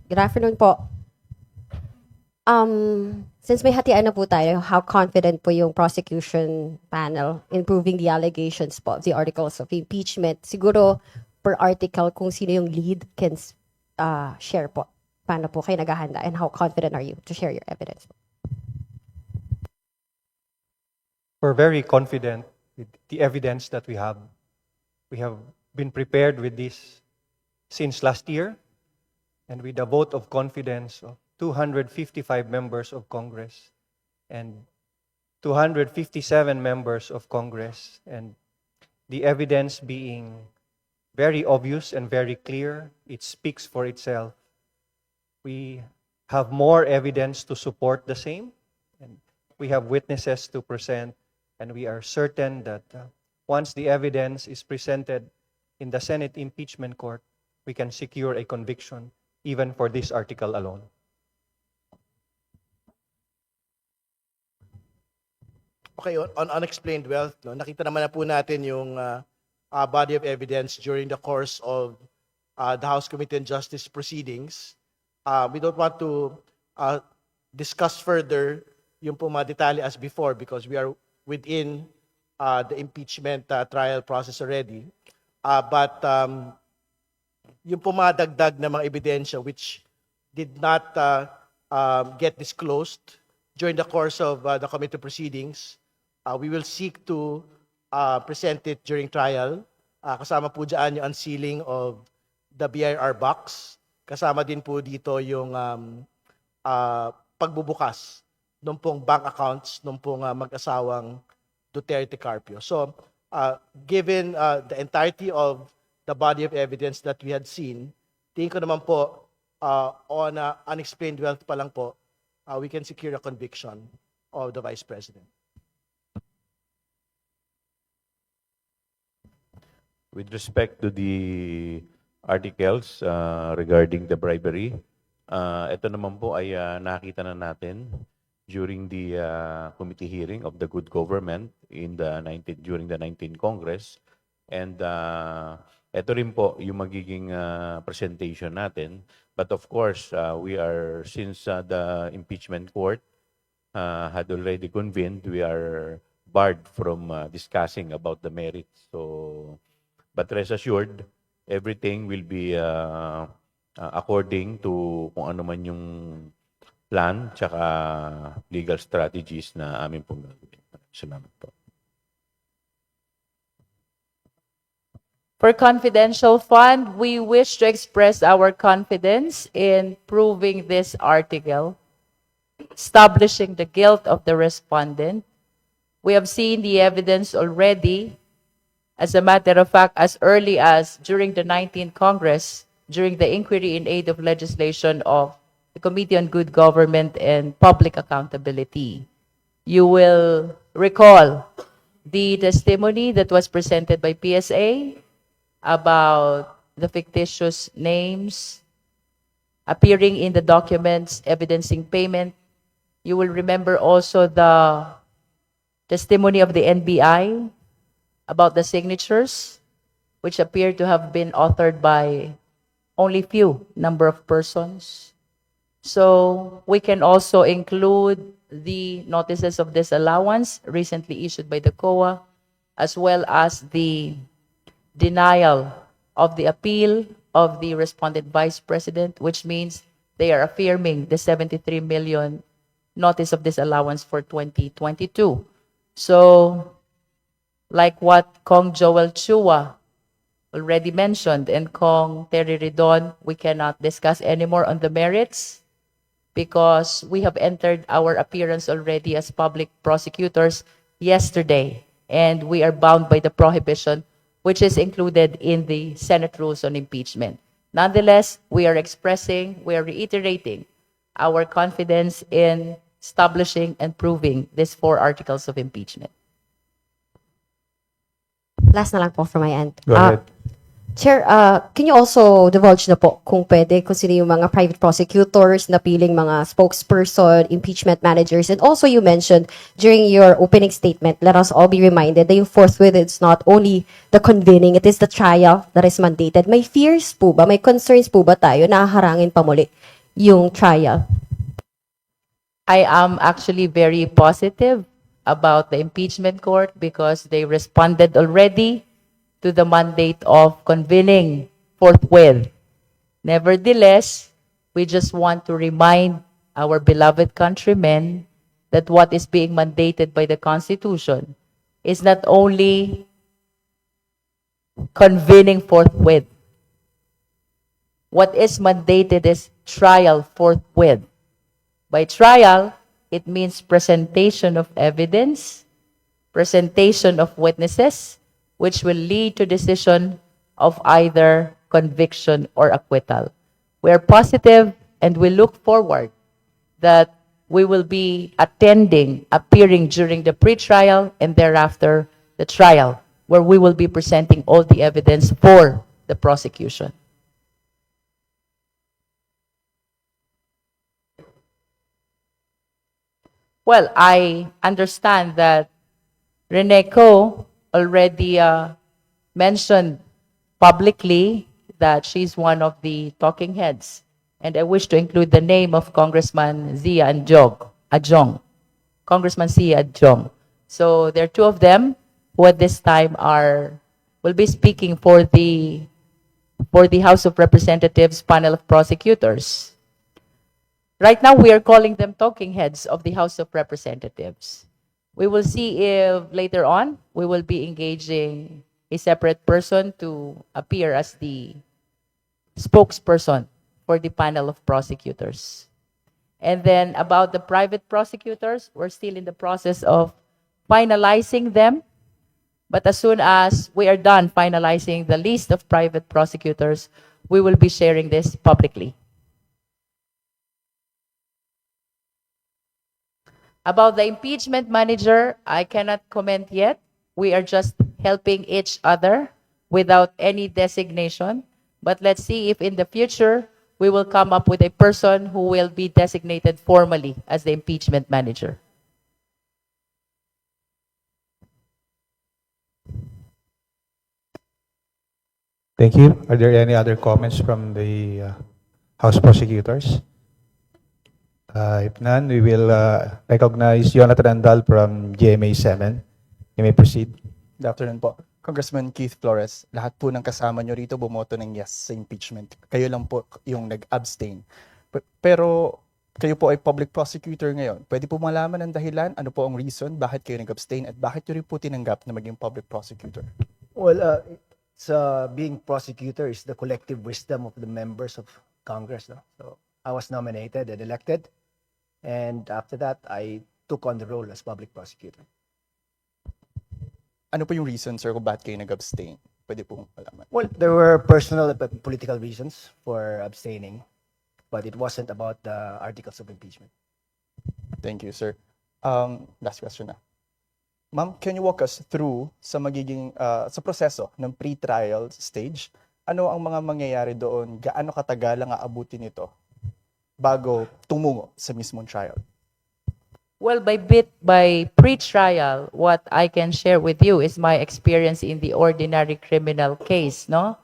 Good afternoon po. Since may hatian na po tayo, how confident po yung prosecution panel in proving the allegations po of the articles of impeachment? Siguro per article kung sino yung lead can share po. Paano po kayo naghahanda and how confident are you to share your evidence? We're very confident with the evidence that we have. We have been prepared with this since last year, and with a vote of confidence of 255 members of Congress and 257 members of Congress, and the evidence being very obvious and very clear, it speaks for itself. We have more evidence to support the same, and we have witnesses to present, and we are certain that once the evidence is presented in the Senate impeachment court, we can secure a conviction even for this article alone. Okay, on unexplained wealth, no, nakita naman na po natin yung body of evidence during the course of the House Committee on Justice proceedings. We don't want to discuss further yung po mga detalye as before because we are within the impeachment trial process already. But yung po mga dagdag na mga ebidensya which did not get disclosed during the course of the committee proceedings, we will seek to present it during trial. Kasama po dyan yung unsealing of the BIR box. Kasama din po dito yung pagbubukas ng pong bank accounts ng pong mag-asawang Duterte Carpio. So, given the entirety of the body of evidence that we had seen, tingin ko naman po on unexplained wealth pa lang po, we can secure a conviction of the Vice President. With respect to the articles regarding the bribery, ito naman po ay nakita na natin during the committee hearing of the good government during the 19th Congress. And ito rin po yung magiging presentation natin. But of course, since the impeachment court had already convened, we are barred from discussing about the merits. But rest assured, everything will be according to kung ano man yung plan tsaka legal strategies na amin pong gagawin. Salamat po. For confidential fund, we wish to express our confidence in proving this article, establishing the guilt of the respondent. We have seen the evidence already. As a matter of fact, as early as during the 19th Congress, during the inquiry in aid of legislation of the Committee on Good Government and Public Accountability. You will recall the testimony that was presented by PSA about the fictitious names appearing in the documents evidencing payment. You will remember also the testimony of the NBI about the signatures, which appear to have been authored by only few number of persons. So we can also include the notices of disallowance recently issued by the COA, as well as the denial of the appeal of the respondent vice president, which means they are affirming the 73 million notice of disallowance for 2022. So, like what Kong Joel Chua already mentioned and Kong Terry Ridon, we cannot discuss anymore on the merits because we have entered our appearance already as public prosecutors yesterday, and we are bound by the prohibition which is included in the Senate rules on impeachment. Nonetheless, we are reiterating our confidence in establishing and proving these 4 articles of impeachment. Last na lang po from my end. Go ahead. Chair, can you also divulge na po kung pwede, kung sino yung mga private prosecutors, napiling mga spokesperson, impeachment managers, and also you mentioned during your opening statement, let us all be reminded that yung forthwith, it's not only the convening, it is the trial that is mandated. May fears po ba, may concerns po ba tayo na harangin pa muli yung trial? I am actually very positive about the impeachment court because they responded already to the mandate of convening forthwith. Nevertheless, we just want to remind our beloved countrymen that what is being mandated by the Constitution is not only convening forthwith. What is mandated is trial forthwith. By trial, it means presentation of evidence, presentation of witnesses, which will lead to decision of either conviction or acquittal. We are positive and we look forward that we will be attending, appearing during the pre-trial and thereafter the trial, where we will be presenting all the evidence for the prosecution. Well, I understand that Rene Co already mentioned publicly that she's one of the talking heads. And I wish to include the name of Congressman Zia Adjong. Congressman Zia Adjong. So there are two of them who at this time will be speaking for the House of Representatives panel of prosecutors. Right now, we are calling them talking heads of the House of Representatives. We will see if later on we will be engaging a separate person to appear as the spokesperson for the panel of prosecutors. And then about the private prosecutors, we're still in the process of finalizing them. But as soon as we are done finalizing the list of private prosecutors, we will be sharing this publicly. About the impeachment manager, I cannot comment yet. We are just helping each other without any designation. But let's see if in the future we will come up with a person who will be designated formally as the impeachment manager. Thank you. Are there any other comments from the House prosecutors? If none, we will recognize Jonathan Andal from GMA7. You may proceed. Good afternoon po. Congressman Keith Flores, lahat po ng kasama nyo rito bumoto ng yes sa impeachment. Kayo lang po yung nag-abstain. Pero kayo po ay public prosecutor ngayon. Pwede po malaman ang dahilan, ano po ang reason, bakit kayo nag-abstain at bakit nyo rin po tinanggap na maging public prosecutor? Well, being prosecutor is the collective wisdom of the members of Congress. No? So I was nominated and elected. And after that, I took on the role as public prosecutor. Ano po yung reason, sir, kung bakit kayo nag-abstain? Pwede po malaman. Well, there were personal and political reasons for abstaining, but it wasn't about the articles of impeachment. Thank you, sir. Last question na. Ma'am, can you walk us through sa magiging sa proseso ng pre-trial stage? Ano ang mga mangyayari doon? Gaano katagal ang aabutin nito bago tumungo sa mismong trial? Well, by pre-trial, what I can share with you is my experience in the ordinary criminal case, no?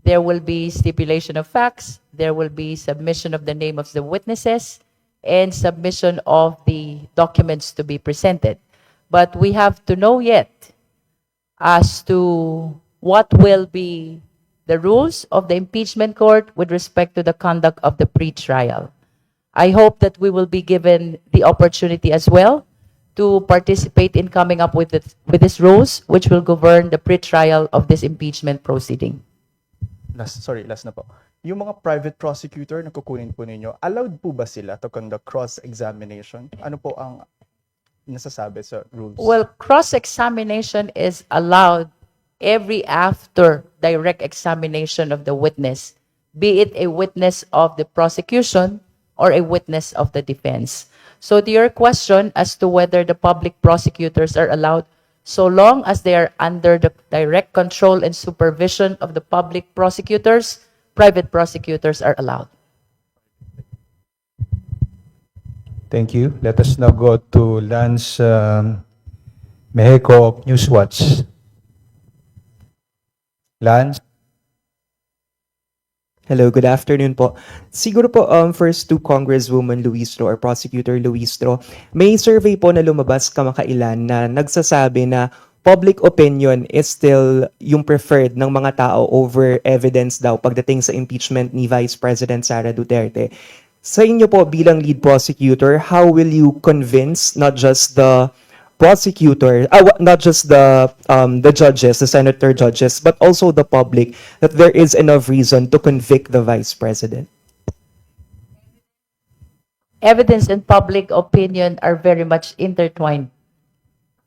There will be stipulation of facts, there will be submission of the name of the witnesses, and submission of the documents to be presented. But we have to know yet as to what will be the rules of the impeachment court with respect to the conduct of the pre-trial. I hope that we will be given the opportunity as well to participate in coming up with these rules which will govern the pre-trial of this impeachment proceeding. Last na po. Yung mga private prosecutor na kukunin po ninyo, allowed po ba sila to conduct cross-examination? Ano po ang nasasabi sa rules? Well, cross-examination is allowed every after direct examination of the witness, be it a witness of the prosecution or a witness of the defense. So to your question as to whether the public prosecutors are allowed, so long as they are under the direct control and supervision of the public prosecutors, private prosecutors are allowed. Thank you. Let us now go to Lance Mexico of Newswatch. Lance? Hello, good afternoon po. Siguro po, first to Congresswoman Luistro or Prosecutor Luistro, may survey po na lumabas kamakailan na nagsasabi na public opinion is still yung preferred ng mga tao over evidence daw pagdating sa impeachment ni Vice President Sara Duterte. Sa inyo po bilang lead prosecutor, how will you convince not just the prosecutor, not just the judges, the senator judges, but also the public that there is enough reason to convict the vice president? Evidence and public opinion are very much intertwined.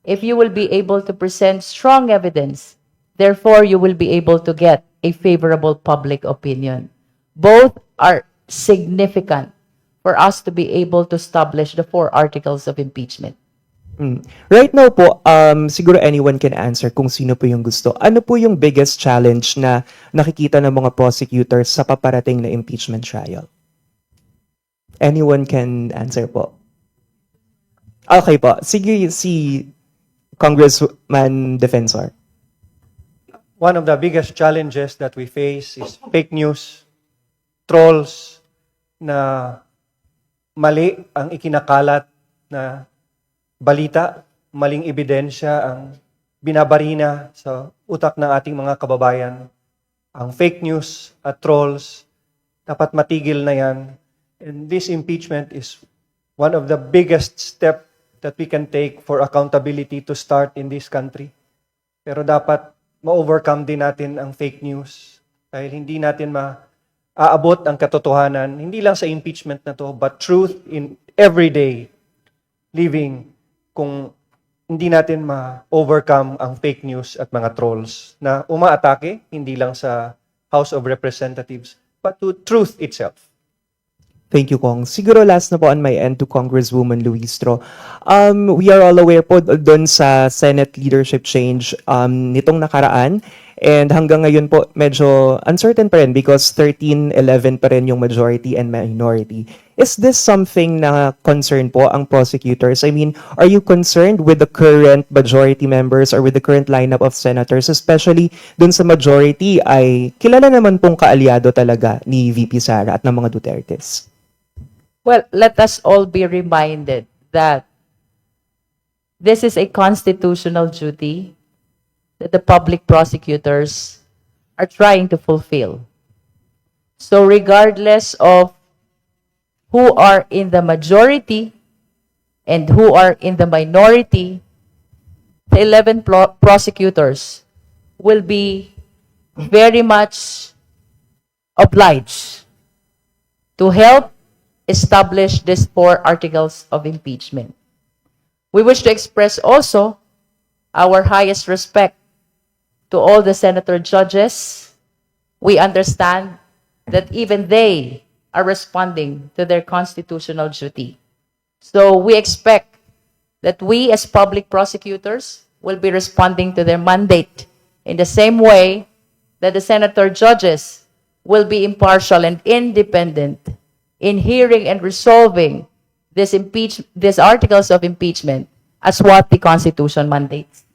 If you will be able to present strong evidence, therefore you will be able to get a favorable public opinion. Both are significant for us to be able to establish the 4 articles of impeachment. Right now po, siguro anyone can answer kung sino po yung gusto. Ano po yung biggest challenge na nakikita ng mga prosecutors sa paparating na impeachment trial? Anyone can answer po. Okay po. Sige, si Congressman Defensor. One of the biggest challenges that we face is fake news, trolls na mali ang ikinakalat na balita, maling ebidensya ang binabarina sa utak ng ating mga kababayan. Ang fake news at trolls, dapat matigil na yan. And this impeachment is one of the biggest step that we can take for accountability to start in this country. Pero dapat ma-overcome din natin ang fake news dahil hindi natin maaabot ang katotohanan, hindi lang sa impeachment na to, but truth in everyday living kung hindi natin ma-overcome ang fake news at mga trolls na umaatake, hindi lang sa House of Representatives, but to truth itself. Thank you, Kong. Siguro last na po on my end to Congresswoman Luistro. We are all aware po doon sa Senate leadership change nitong nakaraan. And hanggang ngayon po, medyo uncertain pa rin because 13-11 pa rin yung majority and minority. Is this something na concern po ang prosecutors? I mean, are you concerned with the current majority members or with the current lineup of senators, especially dun sa majority ay kilala naman pong kaalyado talaga ni VP Sara at ng mga Dutertes? Well, let us all be reminded that this is a constitutional duty that the public prosecutors are trying to fulfill. So regardless of who are in the majority and who are in the minority, the 11 prosecutors will be very much obliged to help establish these 4 articles of impeachment. We wish to express also our highest respect to all the senator judges. We understand that even they are responding to their constitutional duty. So we expect that we as public prosecutors will be responding to their mandate in the same way that the senator judges will be impartial and independent in hearing and resolving these articles of impeachment as what the Constitution mandates.